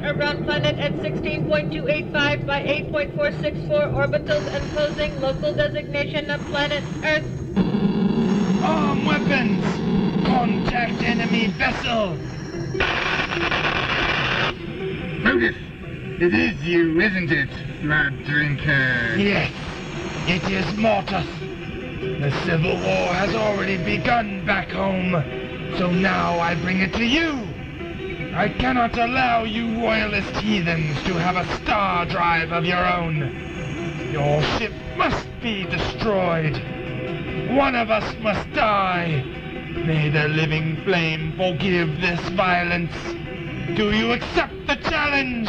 around planet at 16.285 by 8.464 orbitals and posing local designation of planet Earth. Arm weapons! Contact enemy vessel! Motuth, it is you, isn't it, blood drinker? Yes, it is Motuth. The civil war has already begun back home, so now I bring it to you. I cannot allow you royalist heathens to have a star drive of your own. Your ship must be destroyed. One of us must die. May the living flame forgive this violence. Do you accept the challenge?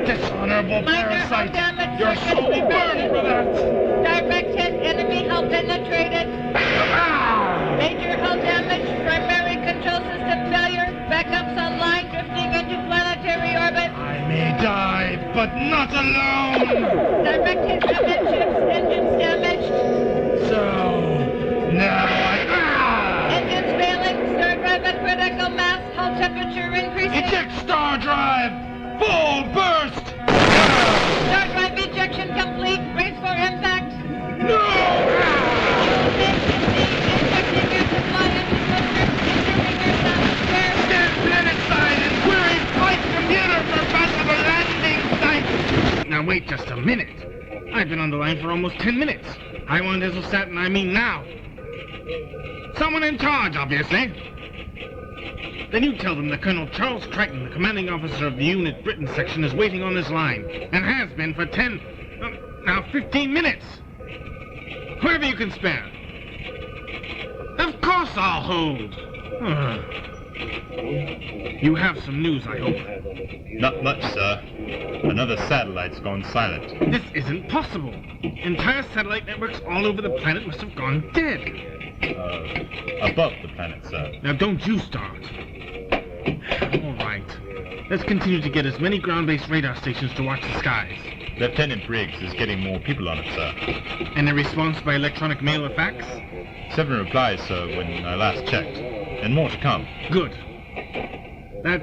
Dishonorable parasite! Your soul will burn for that! Direct hit, enemy hull penetrated. Major hull damage, primary control system failure, backups online, drifting into planetary orbit. I may die, but not alone! Direct hit amidships, engines damaged. So, now Engines failing, star drive at critical mass, hull temperature increasing. Eject star drive! Full burst! Star drive ejection complete, brace for impact. No! Injecting your supply into cluster, entering your atmosphere. Stand planet side and query flight computer for possible landing site! Now wait just a minute. I've been on the line for almost 10 minutes. I want Isostat, and I mean now. Someone in charge, obviously. Then you tell them that Colonel Charles Crichton, the commanding officer of the unit Britain section, is waiting on this line, and has been for 15 minutes. Whoever you can spare. Of course I'll hold. You have some news, I hope. Not much, sir. Another satellite's gone silent. This isn't possible. Entire satellite networks all over the planet must have gone dead. Above the planet, sir. Now don't you start. All right. Let's continue to get as many ground-based radar stations to watch the skies. Lieutenant Briggs is getting more people on it, sir. And a response by electronic mail or fax? 7 replies, sir, when I last checked. And more to come. Good. That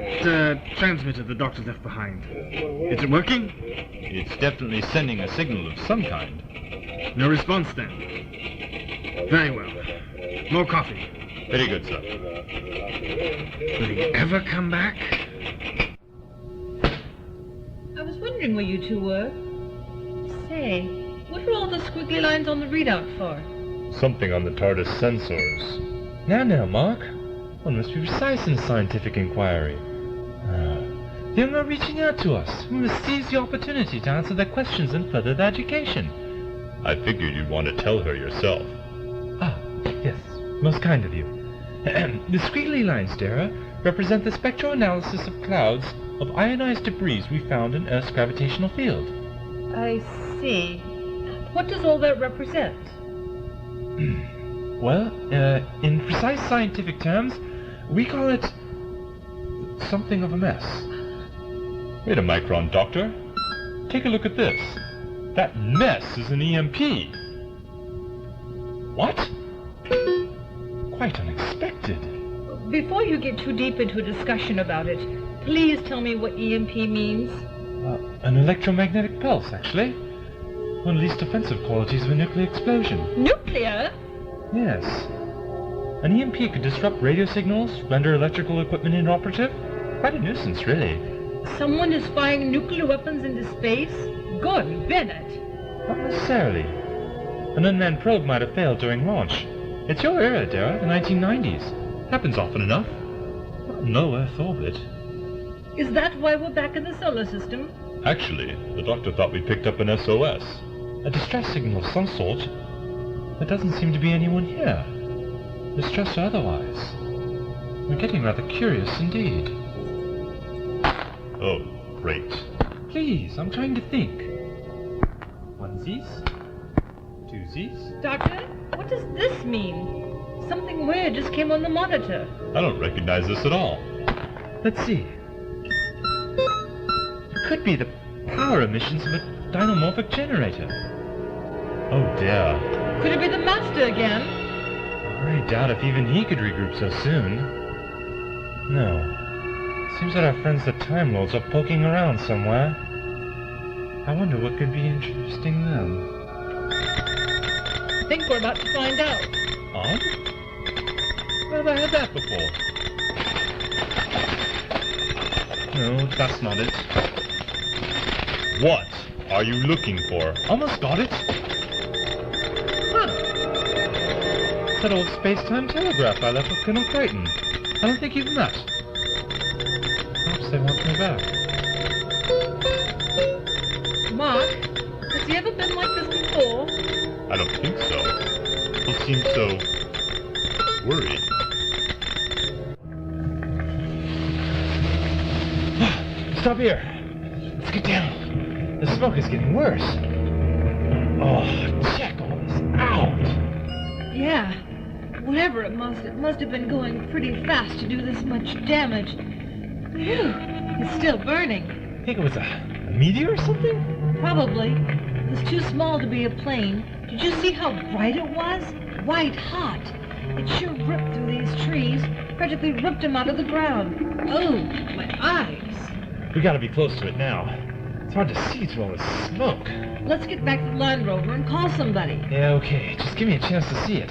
transmitter the doctor left behind. Is it working? It's definitely sending a signal of some kind. No response then. Very well. More coffee. Very good, sir. Will he ever come back? I was wondering where you two were. Say, what are all the squiggly lines on the readout for? Something on the TARDIS sensors. Now, Mark. One must be precise in scientific inquiry. They are not reaching out to us. We must seize the opportunity to answer their questions and further their education. I figured you'd want to tell her yourself. Yes. Most kind of you. The squiggly lines, Dara, represent the spectral analysis of clouds of ionized debris we found in Earth's gravitational field. I see. What does all that represent? Well, in precise scientific terms, we call it something of a mess. Wait a micron, Doctor. Take a look at this. That mess is an EMP. What? Quite unexpected. Before you get too deep into a discussion about it, please tell me what EMP means. An electromagnetic pulse, actually. One of the least offensive qualities of a nuclear explosion. Nuclear? Yes. An EMP could disrupt radio signals, render electrical equipment inoperative. Quite a nuisance, really. Someone is firing nuclear weapons into space? Gordon Bennett. Not necessarily. An unmanned probe might have failed during launch. It's your era, Dara, the 1990s. Happens often enough. Not in low Earth orbit. Is that why we're back in the solar system? Actually, the doctor thought we picked up an SOS. A distress signal of some sort. There doesn't seem to be anyone here. Distress or otherwise. We're getting rather curious indeed. Oh, great. Please, I'm trying to think. Onesies? Twosies? Doctor, what does this mean? Something weird just came on the monitor. I don't recognize this at all. Let's see. It could be the power emissions of a dynamorphic generator. Oh dear. Could it be the master again? I doubt if even he could regroup so soon. No. Seems that our friends the Time Lords are poking around somewhere. I wonder what could be interesting them. I think we're about to find out. Odd? Where have I had that before? No, that's not it. What are you looking for? Almost got it. Huh. That old space-time telegraph I left with Colonel Crichton. I don't think you've met. Perhaps they want me back. Mark, has he ever been like this before? I don't think so. He seems so worried. Stop here. Let's get down. The smoke is getting worse. Oh, check all this out. Yeah. Whatever it must have been going pretty fast to do this much damage. Phew, it's still burning. Think it was a meteor or something? Probably. It was too small to be a plane. Did you see how bright it was? White hot. It sure ripped through these trees. Practically ripped them out of the ground. Oh, my eyes. We gotta be close to it now. It's hard to see through all this smoke. Let's get back to the Land Rover and call somebody. Yeah, okay. Just give me a chance to see it.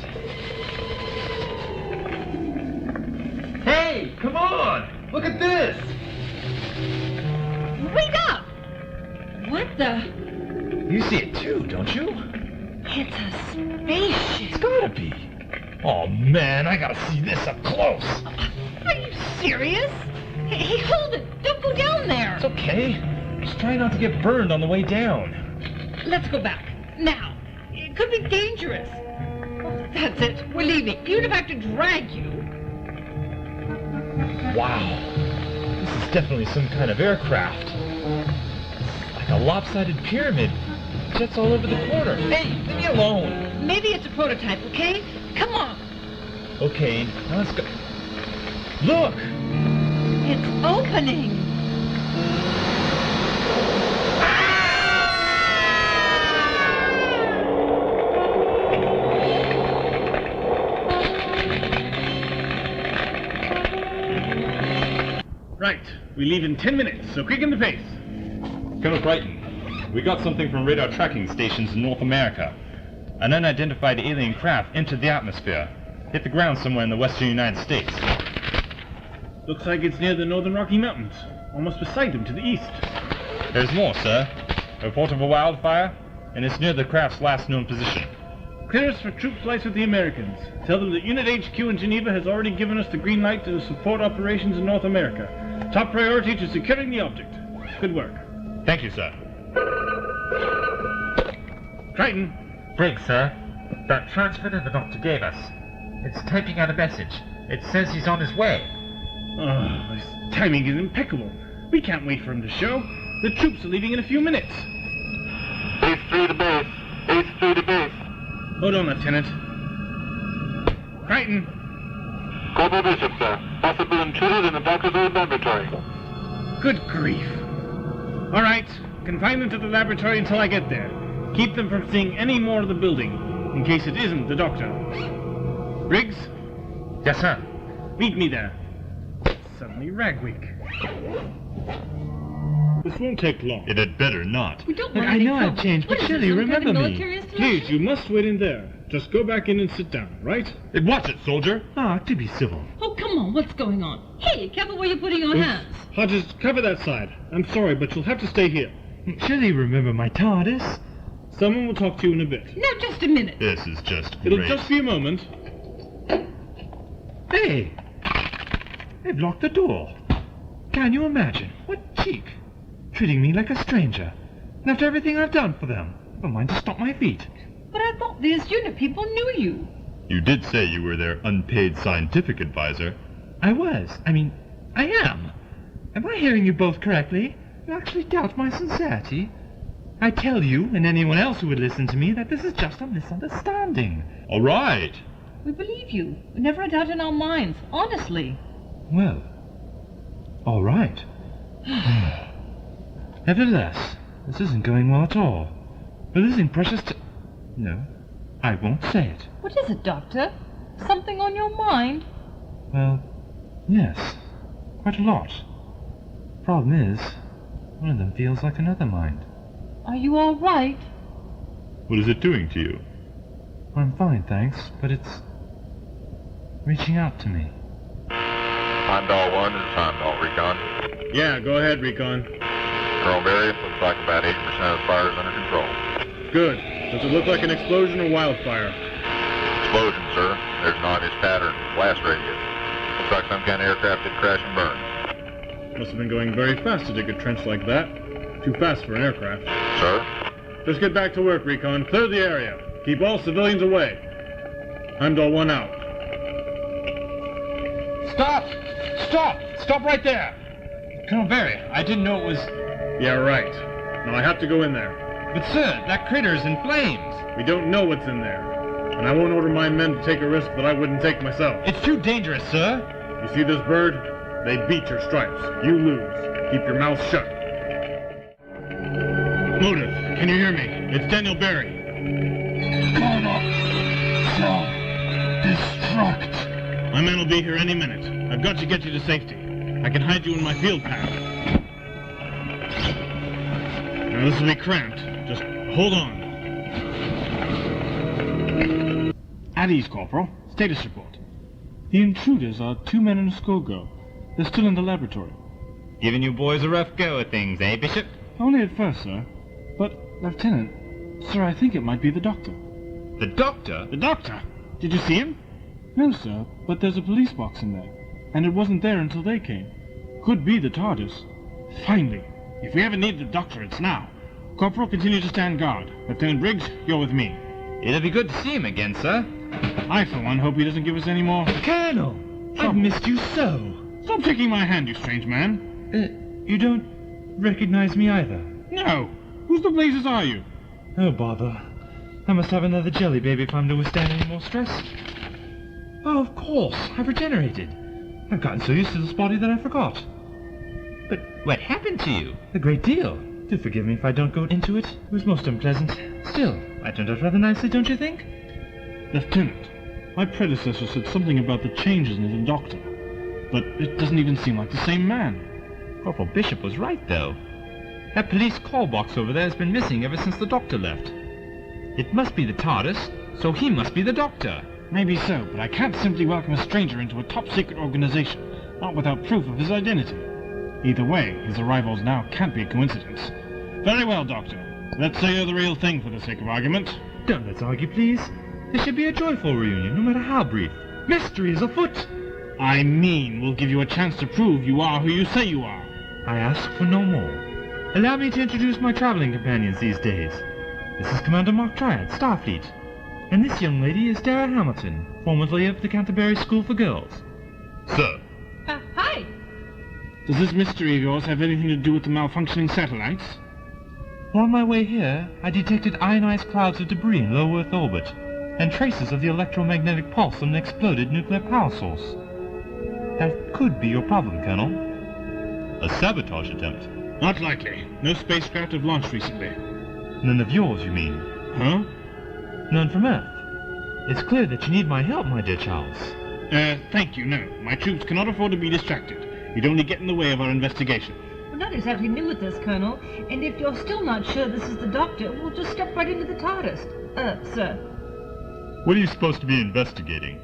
Hey, come on! Look at this! Wait up! What the? You see it too, don't you? It's a spaceship. It's gotta be. Oh man, I gotta see this up close. Are you serious? Hey, hold it! Don't go down there! It's okay. Just try not to get burned on the way down. Let's go back. Now. It could be dangerous. Oh, that's it. We're leaving. Even if I have to drag you. Wow. This is definitely some kind of aircraft. It's like a lopsided pyramid. Jets all over the corner. Hey, leave me alone. Maybe it's a prototype, okay? Come on. Okay, now let's go. Look! It's opening. Right, we leave in 10 minutes, so quicken the pace. Colonel Crichton, we got something from radar tracking stations in North America. An unidentified alien craft entered the atmosphere. Hit the ground somewhere in the western United States. Looks like it's near the northern Rocky Mountains, almost beside them to the east. There's more, sir. A report of a wildfire, and it's near the craft's last known position. Clear us for troop flights with the Americans. Tell them that Unit HQ in Geneva has already given us the green light to support operations in North America. Top priority to securing the object. Good work. Thank you, sir. Crichton. Briggs, sir. That transmitter the doctor gave us. It's typing out a message. It says he's on his way. Oh, his timing is impeccable. We can't wait for him to show. The troops are leaving in a few minutes. Ace 3 to base. Ace 3 to base. Hold on, Lieutenant. Crichton. Global Bishop, sir. Possible intruders in the back of the laboratory. Good grief. All right, confine them to the laboratory until I get there. Keep them from seeing any more of the building, in case it isn't the doctor. Briggs, Yes, sir. meet me there. Suddenly Rag Week. This won't take long. It had better not. We don't Look, want I any know I've trouble. changed, but What is Shirley, this, some kind of remember me. military installation? Please, you must wait in there. Just go back in and sit down, right? Watch it, soldier. Ah, to be civil. Oh, come on. What's going on? Hey, careful where you're putting your hands. Hodges, cover that side. I'm sorry, but you'll have to stay here. Surely you remember my TARDIS? Someone will talk to you in a bit. Now, just a minute. This is just It'll great. just be a moment. Hey! They've locked the door. Can you imagine? What cheek! Treating me like a stranger. And after everything I've done for them, don't mind to stop my feet. But I thought these unit people knew you. You did say you were their unpaid scientific advisor. I was. I am. Am I hearing you both correctly? You actually doubt my sincerity? I tell you, and anyone else who would listen to me, that this is just a misunderstanding. All right. We believe you. We never a doubt in our minds. Honestly. Well, all right. Nevertheless, this isn't going well at all. We're losing precious No, I won't say it. What is it, Doctor? Something on your mind? Well, yes, quite a lot. Problem is, one of them feels like another mind. Are you all right? What is it doing to you? I'm fine, thanks, but it's reaching out to me. Heimdall 1 is Heimdall. Recon. Yeah, go ahead, Recon. Colonel Barry, looks like about 80% of the fire is under control. Good. Does it look like an explosion or wildfire? Explosion, sir. There's an obvious pattern. Blast radius. Looks like some kind of aircraft did crash and burn. Must have been going very fast to dig a trench like that. Too fast for an aircraft. Sir? Just get back to work, Recon. Clear the area. Keep all civilians away. Heimdall 1 out. Stop! Stop! Stop right there! Colonel Barry, I didn't know it was... Yeah, right. Now I have to go in there. But sir, that crater's in flames. We don't know what's in there. And I won't order my men to take a risk that I wouldn't take myself. It's too dangerous, sir. You see this bird? They beat your stripes. You lose. Keep your mouth shut. Motuth, can you hear me? It's Daniel Barry. Self-destruct. My men will be here any minute. I've got to get you to safety. I can hide you in my field pack. Now this will be cramped. Just hold on. At ease, Corporal. Status report. The intruders are 2 men and a schoolgirl. They're still in the laboratory. Giving you boys a rough go at things, eh, Bishop? Only at first, sir. But, Lieutenant, sir, I think it might be the doctor. The doctor? The doctor? Did you see him? No, sir, but there's a police box in there. And it wasn't there until they came. Could be the TARDIS. Finally. If we ever need the doctor, it's now. Corporal, continue to stand guard. Lieutenant Briggs, you're with me. It'll be good to see him again, sir. I, for one, hope he doesn't give us any more... Colonel! I've missed you so. Stop taking my hand, you strange man. You don't recognize me either? No. Whose the blazes are you? Oh, bother. I must have another jelly baby if I'm to withstand any more stress. Oh, of course. I've regenerated. I've gotten so used to this body that I forgot. But what happened to you? A great deal. Do forgive me if I don't go into it. It was most unpleasant. Still, I turned out rather nicely, don't you think? Lieutenant, my predecessor said something about the changes in the doctor. But it doesn't even seem like the same man. Corporal Bishop was right, though. That police call box over there has been missing ever since the doctor left. It must be the TARDIS, so he must be the doctor. Maybe so, but I can't simply welcome a stranger into a top-secret organization, not without proof of his identity. Either way, his arrivals now can't be a coincidence. Very well, Doctor. Let's say you're the real thing for the sake of argument. Don't let's argue, please. This should be a joyful reunion, no matter how brief. Mystery is afoot. I mean, we'll give you a chance to prove you are who you say you are. I ask for no more. Allow me to introduce my traveling companions these days. This is Commander Mark Triad, Starfleet. And this young lady is Dara Hamilton, formerly of the Canterbury School for Girls. Sir. Hi. Does this mystery of yours have anything to do with the malfunctioning satellites? On my way here, I detected ionized clouds of debris in low Earth orbit, and traces of the electromagnetic pulse of an exploded nuclear power source. That could be your problem, Colonel. A sabotage attempt? Not likely. No spacecraft have launched recently. None of yours, you mean? Huh? None from Earth. It's clear that you need my help, my dear Charles. Thank you, no. My troops cannot afford to be distracted. You'd only get in the way of our investigation. We're not exactly new at this, Colonel, and if you're still not sure this is the doctor, we'll just step right into the TARDIS. Sir. What are you supposed to be investigating?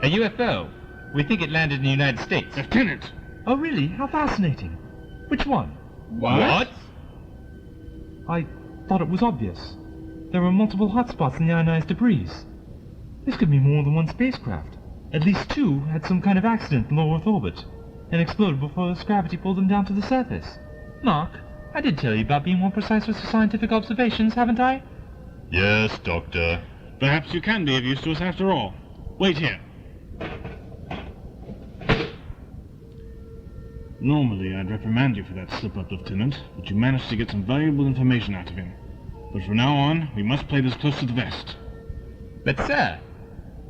A UFO. We think it landed in the United States. Lieutenant! Oh, really? How fascinating. Which one? What? I thought it was obvious. There were multiple hotspots in the ionized debris. This could be more than one spacecraft. At least 2 had some kind of accident in low Earth orbit, and exploded before Earth's gravity pulled them down to the surface. Mark, I did tell you about being more precise with your scientific observations, haven't I? Yes, Doctor. Perhaps you can be of use to us after all. Wait here. Normally, I'd reprimand you for that slip-up, Lieutenant, but you managed to get some valuable information out of him. But from now on, we must play this close to the vest. But, sir,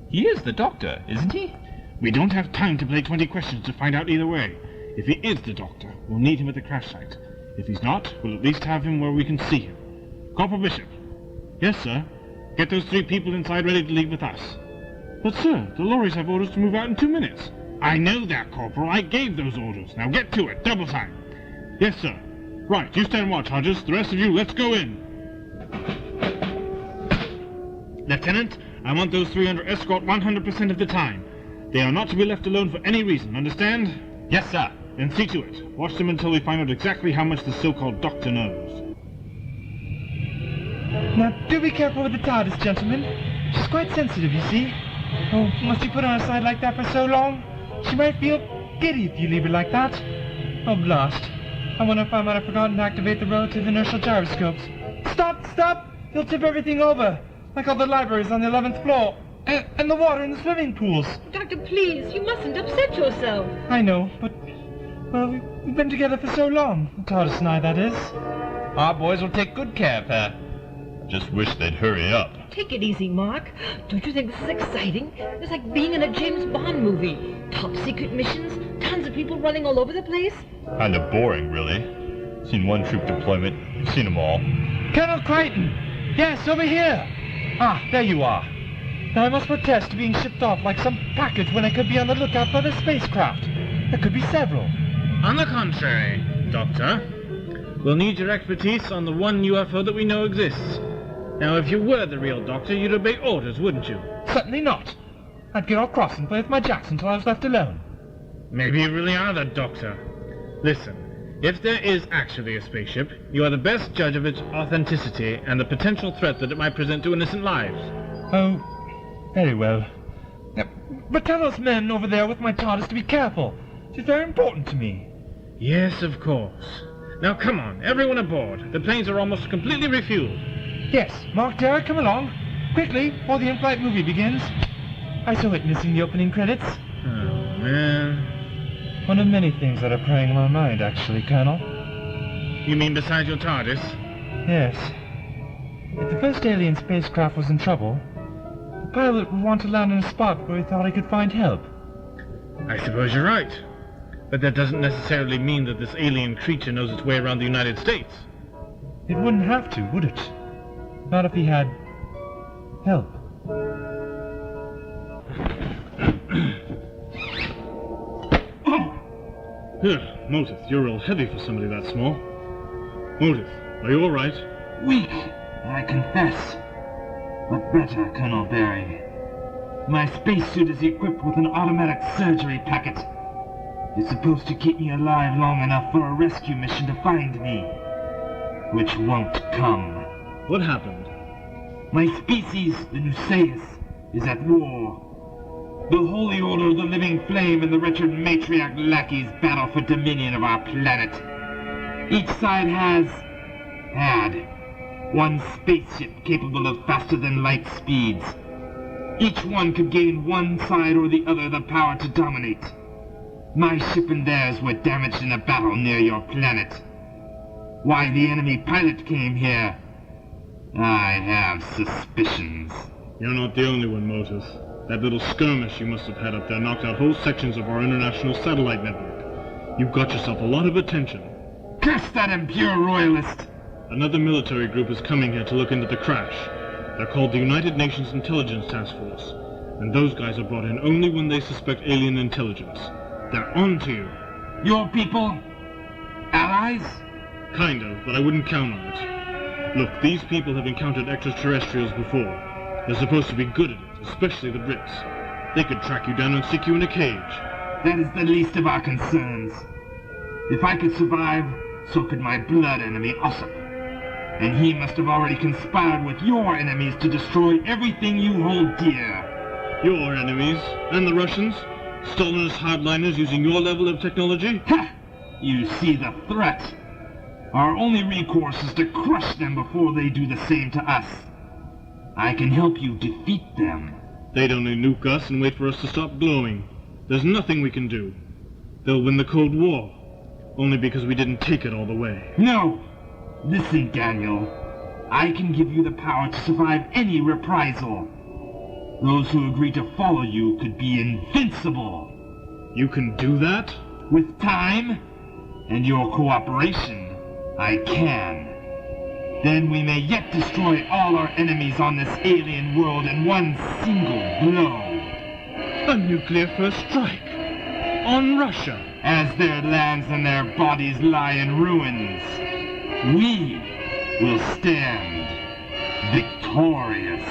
he is the doctor, isn't he? We don't have time to play 20 questions to find out either way. If he is the doctor, we'll need him at the crash site. If he's not, we'll at least have him where we can see him. Corporal Bishop. Yes, sir. Get those 3 people inside ready to leave with us. But, sir, the lorries have orders to move out in 2 minutes. I know that, Corporal. I gave those orders. Now get to it. Double time. Yes, sir. Right, you stand watch, Hodges. The rest of you, let's go in. Lieutenant, I want those three under escort 100% of the time. They are not to be left alone for any reason, understand? Yes, sir. Then see to it. Watch them until we find out exactly how much the so-called doctor knows. Now, do be careful with the TARDIS, gentlemen. She's quite sensitive, you see. Oh, must you put her aside like that for so long? She might feel giddy if you leave her like that. Oh, blast. I wonder if I might have forgotten to activate the relative inertial gyroscopes. Stop, stop! You'll tip everything over. Like all the libraries on the 11th floor. And the water in the swimming pools. Doctor, please, you mustn't upset yourself. I know, but... well, we've been together for so long. The TARDIS and I, that is. Our boys will take good care of her. Just wish they'd hurry up. Take it easy, Mark. Don't you think this is exciting? It's like being in a James Bond movie. Top secret missions, tons of people running all over the place. Kind of boring, really. Seen one troop deployment, seen them all. Colonel Crichton! Yes, over here! Ah, there you are. Now I must protest being shipped off like some package when I could be on the lookout for the spacecraft. There could be several. On the contrary, Doctor, we'll need your expertise on the one UFO that we know exists. Now, if you were the real Doctor, you'd obey orders, wouldn't you? Certainly not. I'd get all cross and play with my jacks until I was left alone. Maybe you really are the Doctor. Listen, if there is actually a spaceship, you are the best judge of its authenticity and the potential threat that it might present to innocent lives. Oh, very well. But tell those men over there with my TARDIS to be careful. She's very important to me. Yes, of course. Now, come on, everyone aboard. The planes are almost completely refueled. Yes, Mark, Derek, come along. Quickly, before the in-flight movie begins. I saw it missing the opening credits. Oh, man. One of many things that are preying on my mind, actually, Colonel. You mean besides your TARDIS? Yes. If the first alien spacecraft was in trouble, the pilot would want to land in a spot where he thought he could find help. I suppose you're right. But that doesn't necessarily mean that this alien creature knows its way around the United States. It wouldn't have to, would it? Not if he had... help. Here, Motuth, you're real heavy for somebody that small. Motuth, are you all right? Weak, I confess. But better, Colonel Barry. My spacesuit is equipped with an automatic surgery packet. It's supposed to keep me alive long enough for a rescue mission to find me. Which won't come. What happened? My species, the Nusaeus, is at war. The Holy Order of the Living Flame and the wretched matriarch lackeys battle for dominion of our planet. Each side had one spaceship capable of faster-than-light speeds. Each one could gain one side or the other the power to dominate. My ship and theirs were damaged in a battle near your planet. Why the enemy pilot came here, I have suspicions. You're not the only one, Motuth. That little skirmish you must have had up there knocked out whole sections of our international satellite network. You've got yourself a lot of attention. Curse that impure royalist! Another military group is coming here to look into the crash. They're called the United Nations Intelligence Task Force. And those guys are brought in only when they suspect alien intelligence. They're on to you. Your people? Allies? Kind of, but I wouldn't count on it. Look, these people have encountered extraterrestrials before. They're supposed to be good at it, especially the Brits. They could track you down and stick you in a cage. That is the least of our concerns. If I could survive, so could my blood enemy, Ossup. And he must have already conspired with your enemies to destroy everything you hold dear. Your enemies? And the Russians? Stalinist hardliners using your level of technology? Ha! You see the threat. Our only recourse is to crush them before they do the same to us. I can help you defeat them. They'd only nuke us and wait for us to stop glowing. There's nothing we can do. They'll win the Cold War. Only because we didn't take it all the way. No! Listen, Daniel. I can give you the power to survive any reprisal. Those who agree to follow you could be invincible. You can do that? With time and your cooperation, I can. Then we may yet destroy all our enemies on this alien world in one single blow. A nuclear first strike. On Russia. as their lands and their bodies lie in ruins, we will stand victorious.